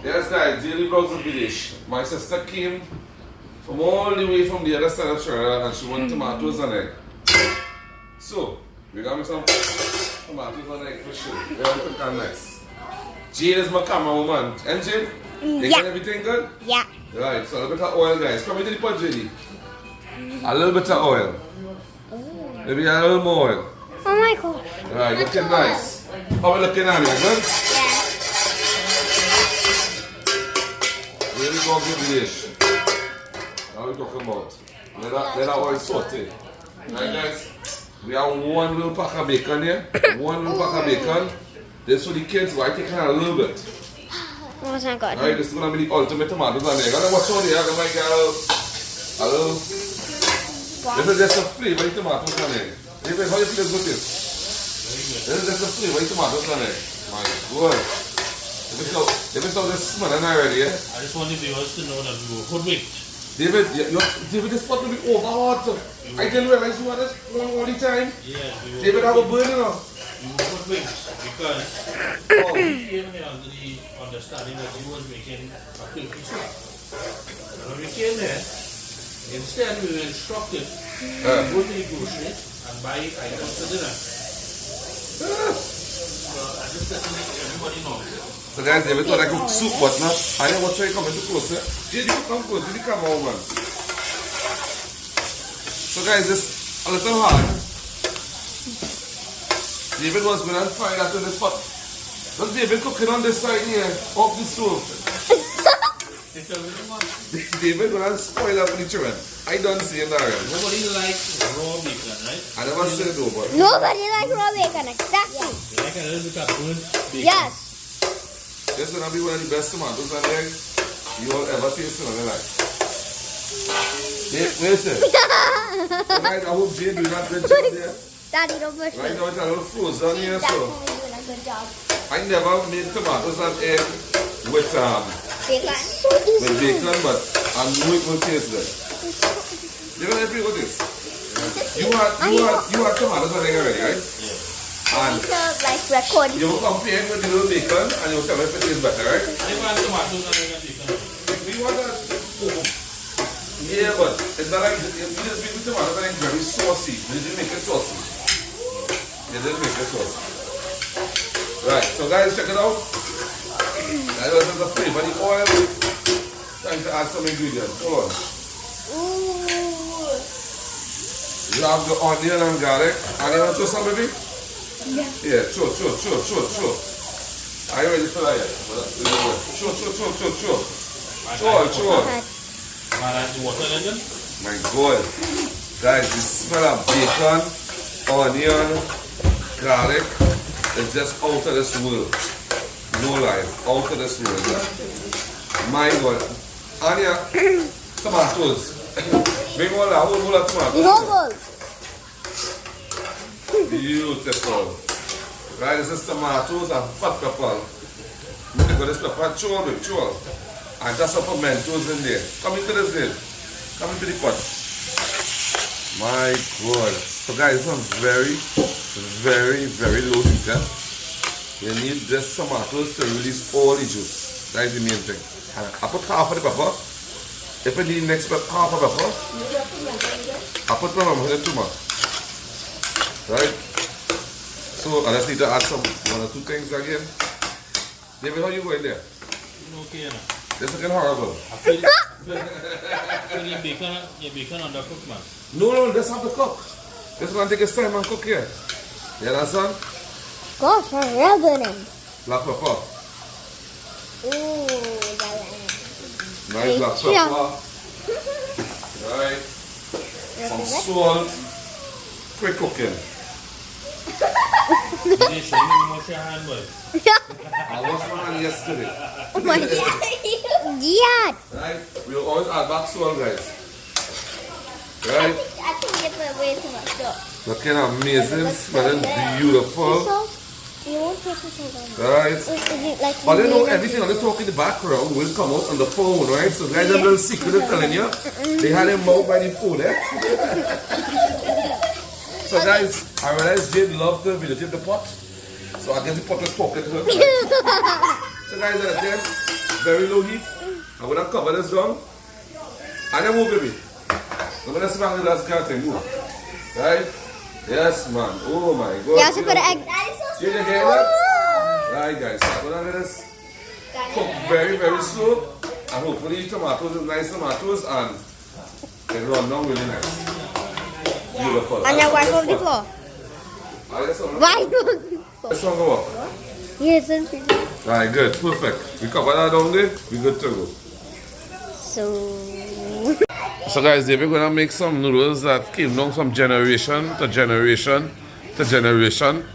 Yes guys, daily vlogs of village. My sister came from all the way from the other side of Trinidad and she wanted tomatoes and egg. So, we're gonna make some tomatoes and egg for sure. They're gonna cook and nice. Jade is my camera woman. And Jade? You got everything good? Yeah. Right, so a little bit of oil guys. Come into the pot, Jade. A little bit of oil. Maybe a little more oil. Oh my god. Alright, looking nice. How are we looking at it? Good? Yeah. Here we go with the dish. Now we're talking about. Let that oil saute. Right guys? We have one little pack of bacon here. One little pack of bacon. This for the kids, but I take a little bit. Oh my god. Alright, this is gonna be the ultimate tomatoes and egg. I'm gonna watch out here, I'm gonna make a little. This is just a flavor of tomatoes and egg. David, how you feel with this? This is just a flavor of tomatoes and egg. My god. If it's not just smelling already, yeah? I just want the viewers to know that we were hoodwinked. David, David, this pot will be overhot. I didn't realize you had this one all the time. Yeah, we were. David, I will burn it off. We were hoodwinked because we came here under the understanding that he was making a turkey soup. And when we came here, instead we were instructed to go to the grocery and buy items for dinner. So I just let everybody know. So guys, David thought I cooked soup, but not. I know what try coming too close. Jade, you come close to the camera, woman. So guys, this a little hard. David was going to fry that in this pot. Does David cooking on this side here, off the stove? David gonna spoil up the children. I don't see it already. Nobody likes raw bacon, right? I never said no, but Nobody likes raw bacon, exactly. You like a little bit of burnt bacon. Yes. this is gonna be one of the best tomatoes and eggs you all ever tasted in your life. Wait a second. Alright, I hope Jane doing a good job there. Daddy, don't push Right me. now it's a little frozen here, Dad's so only doing a good job. I never made tomatoes and egg with bacon, but I know it will taste good. You're gonna help me with this. You had tomatoes and egg already, right? Yeah. And Like record. you will compare it with the little bacon and you will tell me if it tastes better, right? I want tomatoes and bacon. We want that. Yeah, but it's not like you just make the tomatoes and egg very saucy. You didn't make it saucy. You didn't make it saucy. Right, so guys, check it out. That was the flavor, the oil. Time to add some ingredients. Hold on. Ooh. You have the onion and garlic. And you want to throw some, baby? Yeah. Yeah, throw. Are you ready for that yet? Throw. Add the water in them. My God. Guys, the smell of bacon, onion, garlic is just out of this world. No lie, out of this world. My God. Anya, tomatoes. Bring all that whole of tomatoes. Noodles. Beautiful. Right, this is tomatoes and fat pepper. Look at this pepper, chew. And just some pimentos in there. Come into this there. Come into the pot. My God. So guys, this one's very low heat. You need this tomatoes to release all the juice. That is the main thing. And I put half of the pepper. If I need next half of pepper, I put pepper too much. Right? So I just need to add some 1 or 2 things again. David, how you going there? Okay, now. This is looking horrible. I feel your bacon undercooked, man. No, this have to cook. This is going to take its time and cook here. You understand? God, for real burning. Black pepper. Ooh, Nice black pepper. Right. Some salt. Quick cooking. You didn't show me wash your hand, boy. I washed my hand yesterday. Oh my God. Yeah. Right? We'll always add back salt, guys. Right? I think you put way too much salt. Looking amazing, smelling beautiful. You won't put it on. Right? Is it like But you know, everything on the talk in the background will come out on the phone, right? So guys, I'm a little secret of telling you. They had him out by the phone, eh? So guys, I realized Jade loved to videotape the pot. So I guess the pot was talking to her. Right? So guys, again, very low heat. I'm gonna cover this down. And then move, baby. I'm gonna smack the last thing. Move. Right? Yes, man. Oh my God. You also put an egg. You hear that? Right, guys. So I'm gonna let this cook very, very slow. And hopefully tomatoes is nice tomatoes and it run down really nice. Beautiful. And now wipe off the floor. Wipe off the floor. This one go up. Yes, and Alright, good. Perfect. We cover that down there. We good to go. So guys, we're going to make some noodles that came down from generation to generation to generation.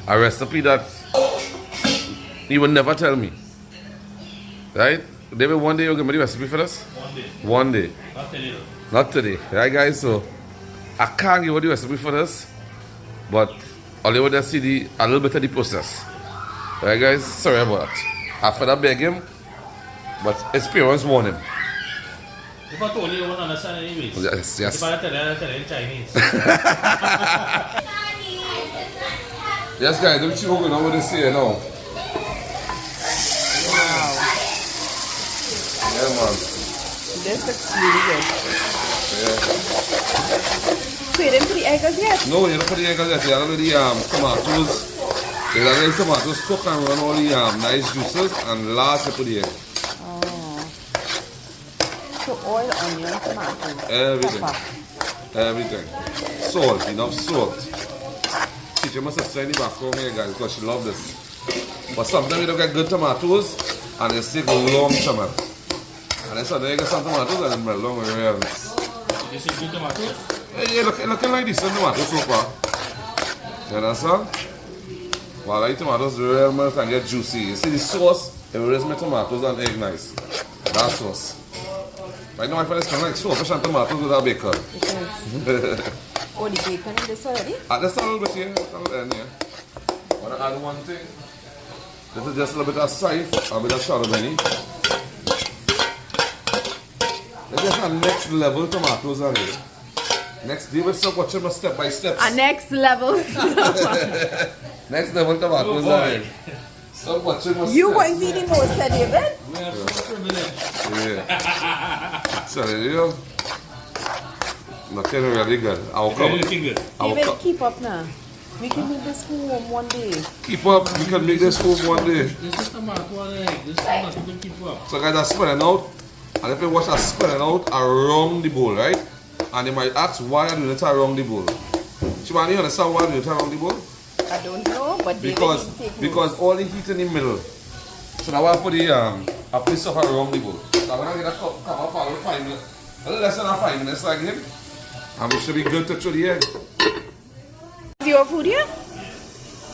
A recipe that you would never tell me. Right? David, one day you'll give me the recipe for us? One day. One day. Not today though. Not today. Right guys, so I can't give you the recipe for this. But all you will see a little bit of the process. Right guys, sorry about that. After that beg him, but experience warn him. If I told you, you won't understand anyways. Yes, yes. If I tell you in Chinese. Yes guys, let me see what we're going to see here now. Wow. Yeah man. This looks really good. Yeah. So you didn't put the egg as yet? No, you don't put the egg on that. You already tomatoes. You already tomatoes cook and run all the nice juices and last you put the egg. Oh. So oil, onion, tomatoes. Everything. Pepper. Everything. Salt, enough salt. Teacher must have said in the back home here guys because she loves this. But sometimes you don't get good tomatoes and it takes a long time. And then suddenly you get some tomatoes and it melt long with real. This is good tomatoes? Yeah, looking like decent tomatoes so far. You understand? While I eat tomatoes, the real milk can get juicy. You see the sauce, it will raise my tomatoes and egg nice. That sauce. Right now I find it's kind of like swordfish and tomatoes with a bacon. It is. Oh, the bacon in this already? Just a little bit here, a little end here. I want to add one thing. This is just a little bit of scythe, a bit of chardonnay. This is a next level tomatoes are here. Next, David, so watch them step by step. A next level. Next level tomatoes are here. So watch them You going to be the most, David? We are so privileged. Yeah. So there you go. Looking really good. I'll Really come. looking good. David, keep up now. We can make this home one day. Keep up. We can make this food one day. This is tomato and egg. This is tomato can keep up. So guys, that's spreading out. And if you watch that spreading out around the bowl, right? And you might ask why I'm doing it around the bowl. Shivani, you understand why I'm doing it around the bowl? I don't know, but David Because can take because notes. all the heat in the middle. So now I put the I put the stuff around the bowl. So I'm gonna get a cup of 5 minutes. A little less than 5 minutes like him. And we should be good to throw the egg. Is your food here?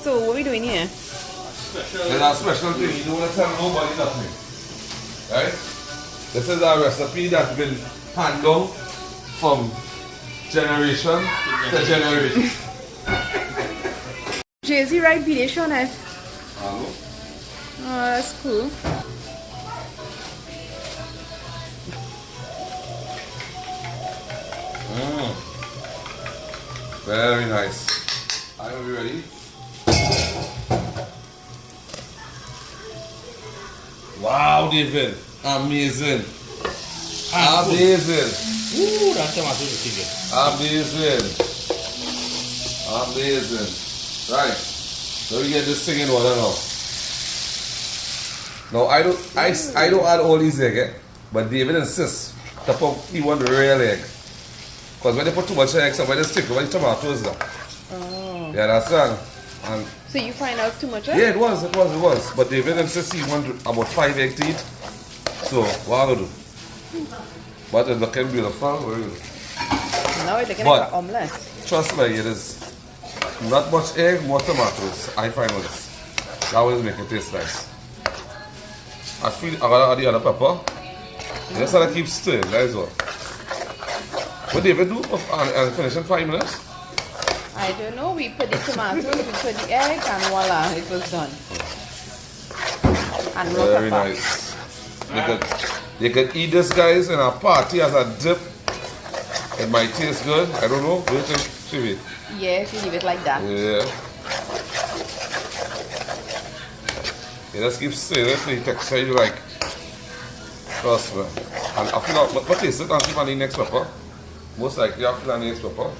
So what are we doing here? There's a special thing. You don't want to tell nobody nothing. Right? This is a recipe that's been handed down from generation to generation. Jay-Z right video on it. Hello? Oh, that's cool. Very nice. Are you ready? Wow, David. Amazing. Amazing. Ooh, that tomato is looking good. Amazing. Amazing. Right. Let me get this thing in order now. Now I don't add all these egg, but David insists to put he want the real egg. Because when they put too much egg, somebody stick over the tomatoes now. Oh. Yeah, that's right. And So you find out too much, eh? yeah, it was. But David insists he want about 5 eggs to eat. So what I'll do. But it's looking beautiful. Very good. Now it's looking But- like an omelette. Trust me, it is not much egg, more tomatoes. I find with this. That will make it taste nice. I feel I gotta add the other pepper. Just gotta keep stirring, that is all. What David do and finish in 5 minutes? I don't know. We put the tomatoes, we put the egg, and voila, it was done. And raw Very pepper. nice. You could eat this guys in a party as a dip. It might taste good. I don't know. What do you think, Shivi? Yeah, if you leave it like that. Yeah. You just keep stirring it till the texture you like. Trust me. And I feel like, but taste it and see if I need next pepper. Most likely I feel I need next pepper.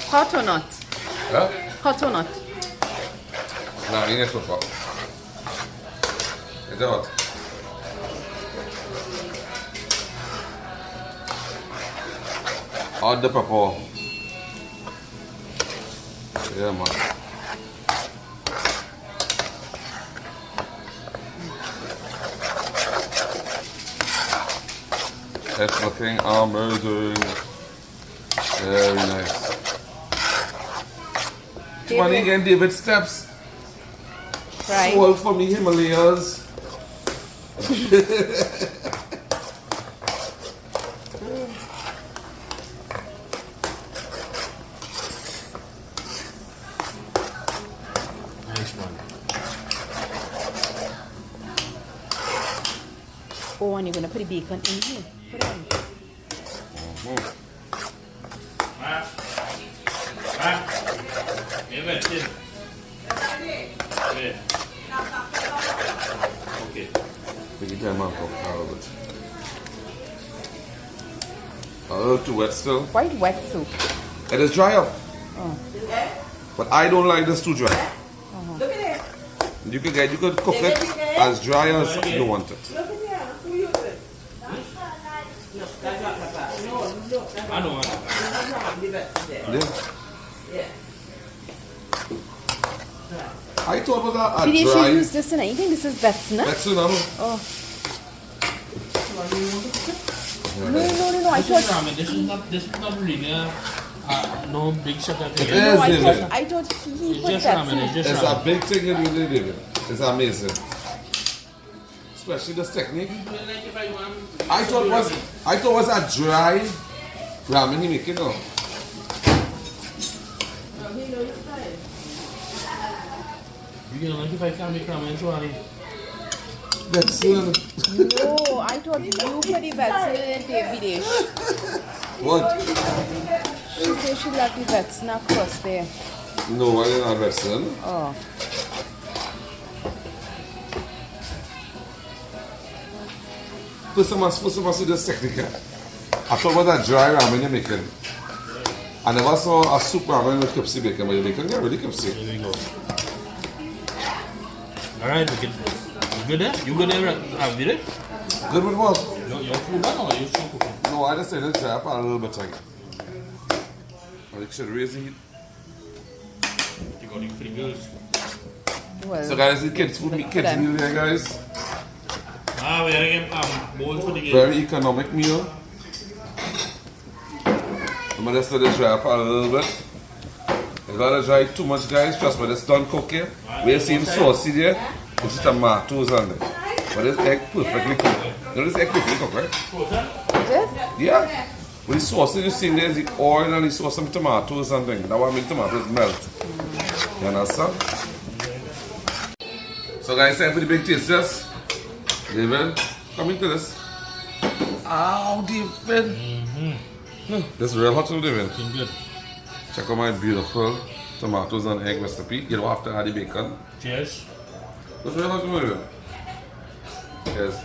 Hot or not? Yeah? Hot or not? No, I need next pepper. Is that what? Add the pepper. Yeah, man. It's looking amazing. Very nice. Money again, David Steps. Right. Sold for me Himalayas. Nice one. Oh, and you're gonna put the bacon in here. Put it in. David, sit. David. Okay. Take your time out for a little bit. A little too wet still. Quite wet soup. It is dry up. Oh. But I don't like this too dry. Look at it. You could cook it as dry as you want it. Look at it. Who used it? No, that's not pepper. No, that's I know. not. Leave it there. Yeah. Yeah. I thought it was a Did dry. she use this in anything? This is Betsna? That's enough. Oh. No. I This is thought. ramen. This is not really no big sugar thing. It No, is, David. I thought he It's put just ramen. Betsna. It's just It's a ramen. big thing in really, David. It's amazing. Especially this technique. Like if I want. I thought it was a dry ramen you make it now. You know, like if I can't make ramen, so I That's No, I thought you put the Betsna in the dish. what? She said she left the Betsna across there. No, I didn't have wrestling. Oh. First time I see this technique. I thought it was a dry ramen you're making. I never saw a soup ramen with kipsy bacon, but you're making it really kipsy. Here we go. Alright, we can. You good there? You good there? Have did it? Good with what? Your food done or you still cooking? No, I just said it's dry up a little bit tight. I should raise the heat. You got it for the girls. Well, So guys, the kids food, kids them. meal here guys. Ah, we're gonna get bowl for the girls. Very economic meal. I'm gonna just let it dry up a little bit. It's not dry too much guys, trust me, it's done cooking. We're seeing saucy there, which is tomatoes on it. But this egg perfectly cooked. You know this egg perfectly cooked, right? this? Yeah. With the sauce you see there is the oil and the sauce some tomatoes and things. That's why I mean tomatoes melt. You understand? So guys, time for the big tasters. David, come into this. Ow, David. This is real hot too, David. Looking good. Check out my beautiful tomatoes and egg recipe. You don't have to add the bacon. Cheers. This is real hot too, David. Yes.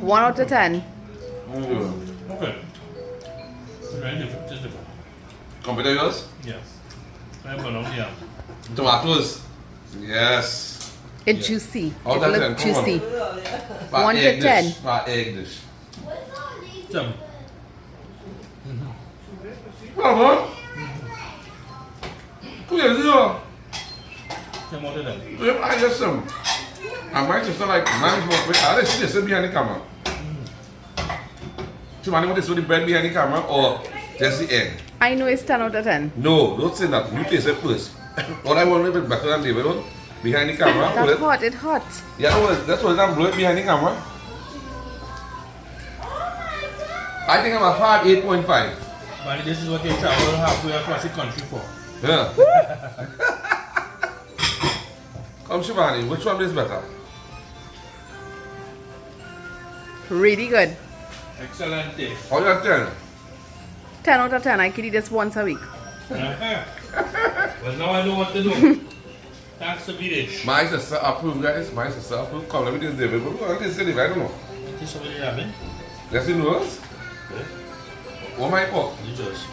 1 out of 10. Okay. It's very different. Just different. Compare yours? Yeah. I'm gonna, yeah. Tomatoes. Yes. It's juicy. Out It of 10, looks come on. juicy. For 1 egg to 10. dish. For egg dish. Some. Come on. Come here, Leo. Some out of them. I just some. And my sister like, man's work with, I just sit behind the camera. So man, want to show the bread behind the camera or just the egg? I know it's 10 out of 10. No, don't say that. You taste it first. All I want to be better than David on behind the camera. hold That's it. hot. It's hot. Yeah, that's what I'm blowing behind the camera. I think I'm a hard 8.5. But this is what you travel halfway across the country for. Yeah. Come Shivani, which one is better? Really good. Excellent taste. How you tell? 10 out of 10. I could eat this once a week. Well, now I know what to do. Thanks to Vidish. My sister approved, guys. My sister approved. Come, let me just David. What is it? I don't know. This is what you having? That's the noodles? Okay. What my pork? You just.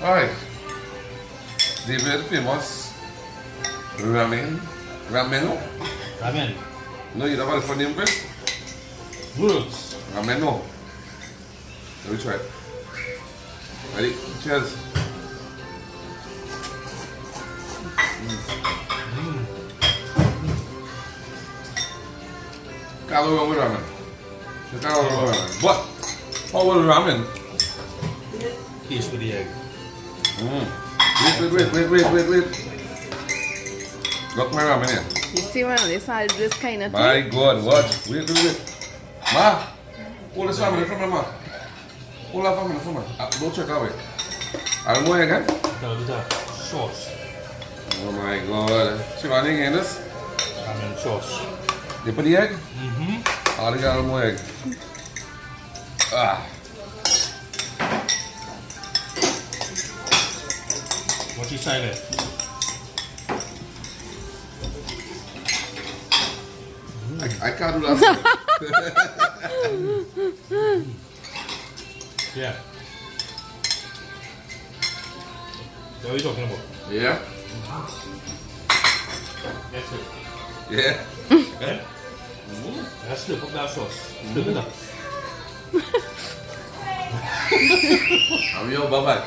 Alright. David famous ramen. Rameno? Ramen. No, you don't have a name, Chris? Noodles. Rameno. Let me try it. Ready? Cheers. Can't go wrong with ramen. You can't go wrong with ramen. But, how about ramen? Piece with the egg. Wait. Look my ramen here. You see when this all this kind of My thing? God, what? Wait. Ma, hold this ramen from me, ma. Hold that ramen from me. Don't check that way. I'll go again. Now do that sauce. Oh my God. See what I'm in this? Ramen sauce. You put the egg? Mm-hmm. I'll get more egg. Ah. What you say there? I can't do that. Yeah. What are you talking about? Yeah? That's it. Yeah? Okay? Let's slip up that sauce. Slip it up. I'm your bye-bye.